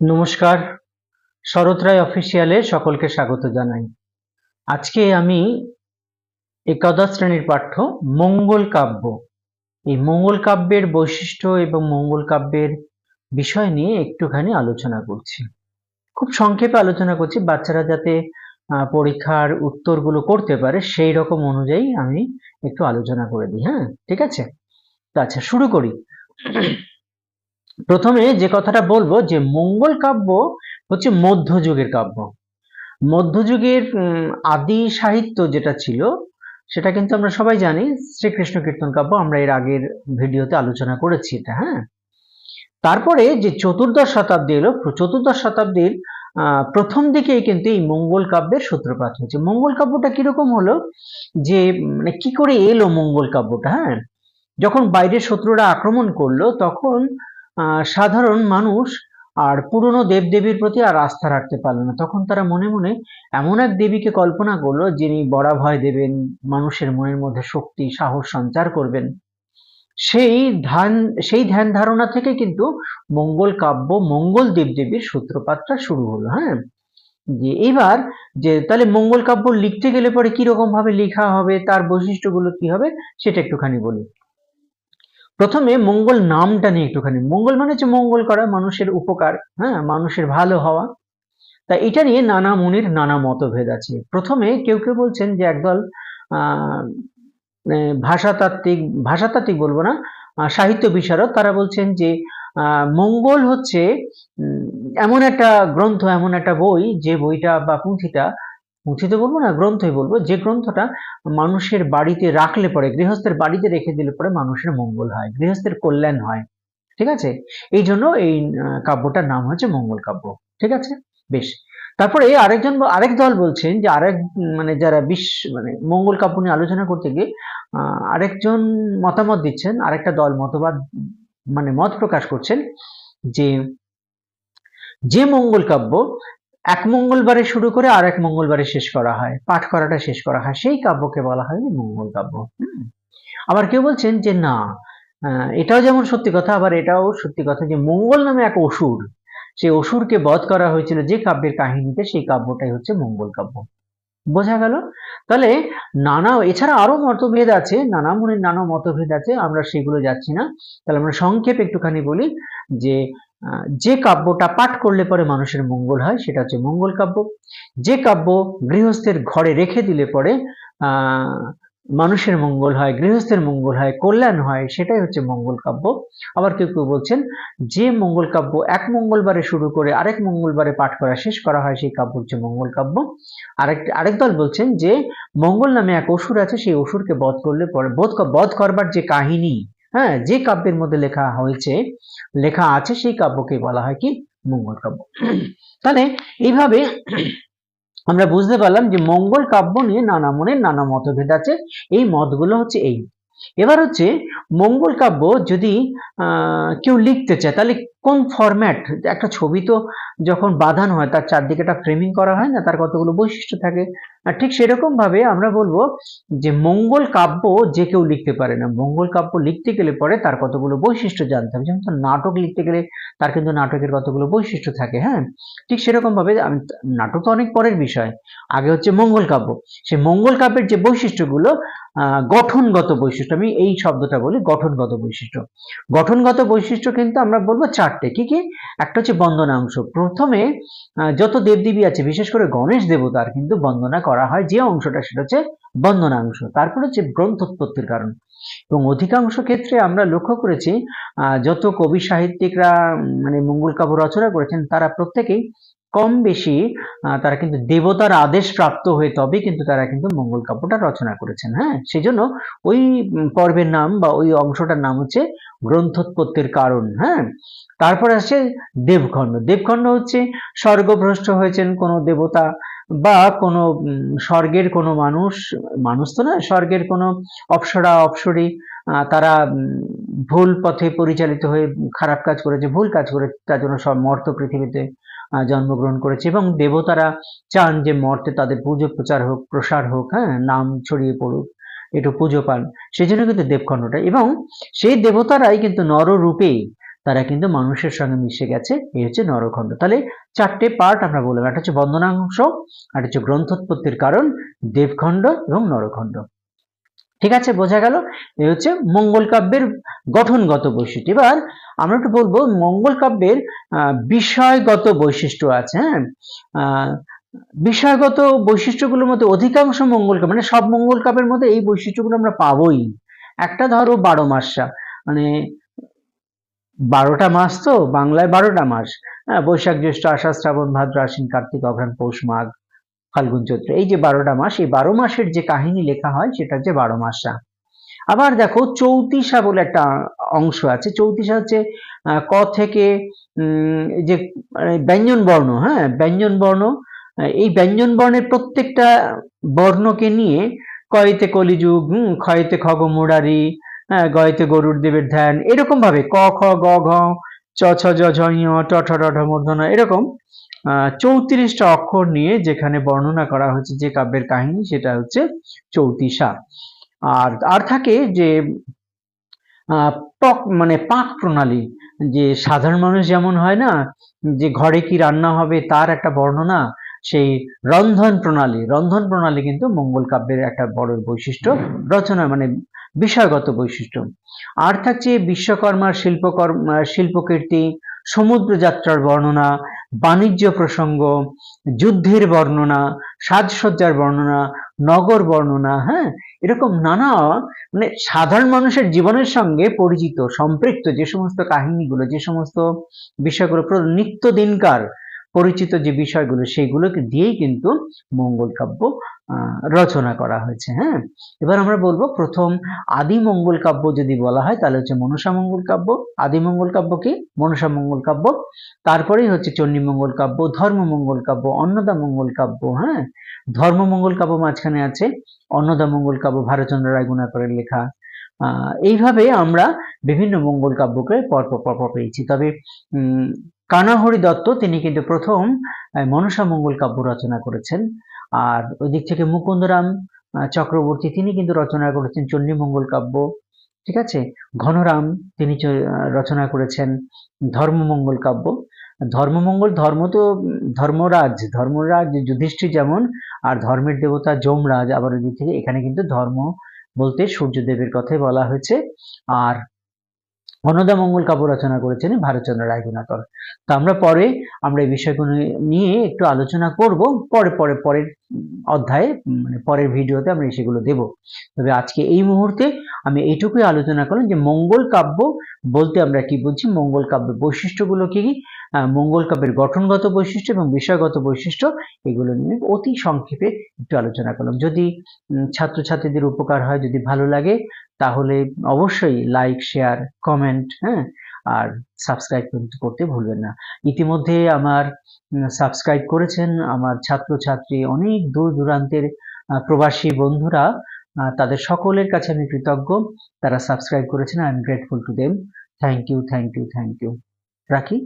নমস্কার, শরৎ রায় অফিসিয়ালে সকলকে স্বাগত জানাই। আজকে আমি একাদশ শ্রেণীর পাঠ্য মঙ্গল কাব্য, এই মঙ্গল কাব্যের বৈশিষ্ট্য এবং মঙ্গল কাব্যের বিষয় নিয়ে একটুখানি আলোচনা করছি। খুব সংক্ষেপে আলোচনা করছি, বাচ্চারা যাতে পরীক্ষার উত্তরগুলো করতে পারে সেই রকম অনুযায়ী আমি একটু আলোচনা করে দিই। হ্যাঁ, ঠিক আছে। আচ্ছা, শুরু করি। প্রথমে যে কথাটা বলবো যে মঙ্গল কাব্য হচ্ছে মধ্যযুগের কাব্য। মধ্যযুগের আদি সাহিত্য যেটা ছিল সেটা কিন্তু আমরা সবাই জানি, শ্রীকৃষ্ণ কীর্তন কাব্য। আমরা এর আগের ভিডিওতে আলোচনা করেছি এটা। হ্যাঁ, তারপরে যে চতুর্দশ শতাব্দী এলো, চতুর্দশ শতাব্দীর প্রথম দিকেই কিন্তু এই মঙ্গল কাব্যের সূত্রপাত হয়েছে। মঙ্গল কাব্যটা কিরকম হলো, যে মানে কি করে এলো মঙ্গল কাব্যটা? হ্যাঁ, যখন বাইরের শত্রুরা আক্রমণ করলো তখন সাধারণ মানুষ আর পুরনো দেবদেবীর প্রতি আর আস্থা রাখতে পারলো না। তখন তারা মনে মনে এমন এক দেবীকে কল্পনা করলো যিনি বড়া ভয় দেবেন, মানুষের মনের মধ্যে শক্তি সাহস সঞ্চার করবেন। সেই ধ্যান ধারণা থেকে কিন্তু মঙ্গল কাব্য, মঙ্গল দেবদেবীর সূত্রপাতটা শুরু হলো। হ্যাঁ, যে এবার যে তাহলে মঙ্গল কাব্য লিখতে গেলে পরে কিরকম ভাবে লেখা হবে, তার বৈশিষ্ট্যগুলো কি হবে সেটা একটুখানি বলি। প্রথমে মঙ্গল নামটা নিয়ে একটুখানি। মঙ্গল মানে হচ্ছে মঙ্গল করা, মানুষের উপকার, হ্যাঁ, মানুষের ভালো হওয়া। তা এটা নিয়ে নানা মুনির নানা মতভেদ আছে। প্রথমে কেউ কেউ বলছেন যে একদল আহ ভাষাতাত্ত্বিক বলবো না, সাহিত্য বিশারদ, তারা বলছেন যে মঙ্গল হচ্ছে এমন একটা গ্রন্থ, এমন একটা বই, যে বইটা বা পুঁথি তো বলবো না, গ্রন্থই বলবো, যে গ্রন্থটা মানুষের বাড়িতে রাখলে পরে, গৃহস্থের বাড়িতে রেখে দিলে পরে মানুষের মঙ্গল হয়, গৃহস্থের কল্যাণ হয়। ঠিক আছে, এই জন্য এই কাব্যটার নাম হচ্ছে মঙ্গল কাব্য। ঠিক আছে, বেশ। তারপরে আরেক দল বলছেন যে মানে যারা মানে মঙ্গল কাব্য নিয়ে আলোচনা করতে গিয়ে আরেকজন মতামত দিচ্ছেন, আরেকটা দল মানে মত প্রকাশ করছেন যে যে মঙ্গল কাব্য এক মঙ্গলবারে শুরু করে আর এক মঙ্গলবারে শেষ করা হয়, পাঠ করাটা শেষ করা হয়, সেই কাব্যকে বলা হয় মঙ্গল কাব্য। আবার কেউ বলছেন যে না, এটাও যেমন সত্যি কথা, আবার এটাও সত্যি কথা যে মঙ্গল নামে এক অসুর, সেই অসুরকে বধ করা হয়েছিল যে কাব্যের কাহিনীতে, সেই কাব্যটাই হচ্ছে মঙ্গল কাব্য। বোঝা গেল? তাহলে এছাড়া আরো মতভেদ আছে, নানা মুনির নানা মতভেদ আছে, আমরা সেগুলো যাচ্ছি না। তাহলে আমরা সংক্ষেপে একটুখানি বলি যে যে কাব্যটা পাঠ করলে পরে মানুষের মঙ্গল হয় সেটা হচ্ছে মঙ্গল কাব্য। যে কাব্য গৃহস্থের ঘরে রেখে দিলে পরে মানুষের মঙ্গল হয়, গৃহস্থের মঙ্গল হয়, কল্যাণ হয়, সেটাই হচ্ছে মঙ্গল কাব্য। আবার কেউ কেউ বলছেন যে মঙ্গল কাব্য এক মঙ্গলবারে শুরু করে আরেক মঙ্গলবারে পাঠ করা শেষ করা হয়, সেই কাব্য হচ্ছে মঙ্গল কাব্য। আরেক দল বলছেন যে মঙ্গল নামে এক অসুর আছে, সেই অসুরকে বধ করলে পরে বধ করবার যে কাহিনী, হ্যাঁ, যে কাব্যের মধ্যে লেখা আছে, সেই কাব্যকে বলা হয় কি মঙ্গল কাব্য। তাহলে এইভাবে আমরা বুঝতে পারলাম যে মঙ্গল কাব্য নিয়ে নানা মনের নানা মতভেদ আছে। এই মতগুলো হচ্ছে এই। এবার হচ্ছে মঙ্গল কাব্য যদি কেউ লিখতে চায় তাহলে কোন ফরম্যাট, একটা ছবি তো যখন বাঁধানো হয় তার চারদিকে একটা ফ্রেমিং করা হয় না, তার কতগুলো বৈশিষ্ট্য থাকে। আর ঠিক সেরকম ভাবে আমরা বলবো যে মঙ্গল কাব্য যে কেউ লিখতে পারে না। মঙ্গল কাব্য লিখতে গেলে পরে তার কতগুলো বৈশিষ্ট্য জানতে হবে। যেমন নাটক লিখতে গেলে তার কিন্তু নাটকের কতগুলো বৈশিষ্ট্য থাকে। হ্যাঁ, ঠিক সেরকম ভাবে নাটক তো অনেক পরের বিষয়, আগে হচ্ছে মঙ্গল কাব্য। সেই মঙ্গল কাব্যের যে বৈশিষ্ট্যগুলো, গঠনগত বৈশিষ্ট্য, আমি এই শব্দটা বলি, গঠনগত বৈশিষ্ট্য। গঠনগত বৈশিষ্ট্য কিন্তু আমরা বলবো চারটে। কি কি? একটা হচ্ছে বন্দনাংশ। প্রথমে যত দেবদেবী আছে, বিশেষ করে গণেশ দেবতার কিন্তু বন্দনা করা হয়, যে অংশটা সেটা হচ্ছে বন্দনাংশ। তারপর হচ্ছে গ্রন্থোৎপত্তির কারণ, এবং অধিকাংশ ক্ষেত্রে আমরা লক্ষ্য করেছি যত কবি সাহিত্যিকরা মানে মঙ্গল কাব্য রচনা করেছেন তারা প্রত্যেকেই কম বেশি তারা কিন্তু দেবতার আদেশ প্রাপ্ত হয়ে তবে কিন্তু তারা কিন্তু মঙ্গল কাব্যটা রচনা করেছেন। হ্যাঁ, সেই জন্য ওই পর্বের নাম বা ওই অংশটার নাম হচ্ছে গ্রন্থোৎপত্তির কারণ। হ্যাঁ, তারপর আসছে দেবখণ্ড। দেবখণ্ড হচ্ছে স্বর্গভ্রষ্ট হয়েছেন কোনো দেবতা বা কোনো স্বর্গের কোনো মানুষ তো না, স্বর্গের কোনো অপ্সরা অপ্সরী, তারা ভুল পথে পরিচালিত হয়ে খারাপ কাজ করেছে, ভুল কাজ করেছে, তার জন্য সব মর্ত পৃথিবীতে জন্মগ্রহণ করেছে, এবং দেবতারা চান যে মর্তে তাদের পুজো প্রচার হোক, প্রসার হোক, হ্যাঁ, নাম ছড়িয়ে পড়ুক, একটু পুজো পান, সেই জন্য কিন্তু দেবখণ্ডটা। এবং সেই দেবতারাই কিন্তু নররূপে তারা কিন্তু মানুষের সঙ্গে মিশে গেছে, এই হচ্ছে নরখণ্ড। তাহলে চারটে পার্ট আমরা বললাম, একটা হচ্ছে বন্দনাংশ, একটা হচ্ছে গ্রন্থোৎপত্তির কারণ, দেবখণ্ড এবং নরখণ্ড। ঠিক আছে, বোঝা গেল? এই হচ্ছে মঙ্গল কাব্যের গঠনগত বৈশিষ্ট্য। এবার আমরা একটু বলবো মঙ্গল কাব্যের বিষয়গত বৈশিষ্ট্য আছে। হ্যাঁ, বিষয়গত বৈশিষ্ট্যগুলোর মধ্যে অধিকাংশ মঙ্গল কাব্য, মানে সব মঙ্গল কাব্যের মধ্যে এই বৈশিষ্ট্যগুলো আমরা পাবোই। একটা ধরো 12 মাসা, মানে 12টা মাস, তো বাংলায় 12টা মাস, বৈশাখ জ্যৈষ্ঠ আষাঢ় শ্রাবণ ভাদ্র আশ্বিন কার্তিক অঘ্রাণ পৌষ মাঘ ফাল্গুন চৈত্র, এই যে 12টা মাস, এই 12 মাসের যে কাহিনী লেখা হয় সেটা হচ্ছে 12 মাসা। আবার দেখো চৌতিসা বলে একটা অংশ আছে। চৌতিসা হচ্ছে ক থেকে যে ব্যঞ্জন বর্ণ, হ্যাঁ ব্যঞ্জন বর্ণ, এই ব্যঞ্জন বর্ণের প্রত্যেকটা বর্ণকে নিয়ে কয়েতে কলিযুগ, ক্ষয়েতে খগ মুরারি, গয়েতে গরুর দেবের ধ্যান, এরকম ভাবে ক খ গ ঘ চ ছ জ ঝ ঞ ট ঠ ড ঢ মূর্ধন্য, এরকম 34টা অক্ষর নিয়ে যেখানে বর্ণনা করা হচ্ছে যে কাব্যের কাহিনী, সেটা হচ্ছে চৌতিসা। আর থাকে যে মানে পাক প্রণালী, যে সাধারণ মানুষ যেমন হয় না, যে ঘরে কি রান্না হবে তার একটা বর্ণনা, সেই রন্ধন প্রণালী কিন্তু মঙ্গল কাব্যের একটা বড় বৈশিষ্ট্য, রচনা মানে বিষয়গত বৈশিষ্ট্য। আর থাকছে বিশ্বকর্মার শিল্পকীর্তি, সমুদ্র যাত্রার বর্ণনা, বাণিজ্য প্রসঙ্গ, যুদ্ধের বর্ণনা, সাজসজ্জার বর্ণনা, নগর বর্ণনা, হ্যাঁ এরকম নানা, মানে সাধারণ মানুষের জীবনের সঙ্গে পরিচিত সম্পৃক্ত যে সমস্ত কাহিনীগুলো, যে সমস্ত বিষয়গুলো নিত্যদিনকার পরিচিত যে বিষয়গুলো, সেইগুলোকে দিয়েই কিন্তু মঙ্গল কাব্য রচনা করা হয়েছে। হ্যাঁ, এবার আমরা বলবো প্রথম আদি মঙ্গল কাব্য যদি বলা হয় তাহলে হচ্ছে মনসা মঙ্গল কাব্য। আদি মঙ্গল কাব্য কি? মনসা মঙ্গল কাব্য। তারপরেই হচ্ছে চণ্ডী মঙ্গল কাব্য, ধর্ম মঙ্গল কাব্য, অন্নদা মঙ্গল কাব্য। হ্যাঁ, ধর্ম মঙ্গল কাব্য মাঝখানে আছে, অন্নদা মঙ্গল কাব্য ভারতচন্দ্র রায়গুণাকরের লেখা। এইভাবে আমরা বিভিন্ন মঙ্গল কাব্যকে পরপর পেয়েছি। তবে কানাহরি দত্ত তিনি কিন্তু প্রথম মনসা মঙ্গল কাব্য রচনা করেছেন। আর ওই দিক থেকে মুকুন্দরাম চক্রবর্তী তিনি কিন্তু রচনা করেছেন চণ্ডী মঙ্গল কাব্য। ঠিক আছে, ঘনরাম তিনি রচনা করেছেন ধর্মমঙ্গল কাব্য। ধর্মমঙ্গল, ধর্ম তো ধর্মরাজ যুধিষ্ঠির যেমন, আর ধর্মের দেবতা যমরাজ আবার ওই দিক থেকে, এখানে কিন্তু ধর্ম বলতে সূর্যদেবের কথাই বলা হয়েছে। আর অন্নদা মঙ্গল কাব্য রচনা করেছেন ভারতচন্দ্র রায়গুণাকর। তো আমরা এই বিষয়গুলো নিয়ে একটু আলোচনা করব পরের অধ্যায়ে, মানে পরের ভিডিওতে আমরা সেগুলো দেব। তবে আজকে এই মুহূর্তে আমি এইটুকুই আলোচনা করলাম যে মঙ্গল কাব্য বলতে আমরা কি বুঝি, মঙ্গল কাব্যের বৈশিষ্ট্যগুলো কি, মঙ্গল কাব্যের গঠনগত বৈশিষ্ট্য এবং বিষয়গত বৈশিষ্ট্য, এগুলো নিয়ে অতি সংক্ষেপে একটু আলোচনা করলাম। যদি ছাত্রছাত্রীদের উপকার হয়, যদি ভালো লাগে, তাহলে অবশ্যই লাইক, শেয়ার, কমেন্ট, হ্যাঁ, আর সাবস্ক্রাইব করতে ভুলবেন না। ইতিমধ্যে আমার সাবস্ক্রাইব করেছেন আমার ছাত্রছাত্রী, অনেক দূর দূরান্তের প্রবাসী বন্ধুরা, তাদের সকলের কাছে আমি কৃতজ্ঞ। তারা সাবস্ক্রাইব করেছেন, I am grateful to them. Thank you. রাখি।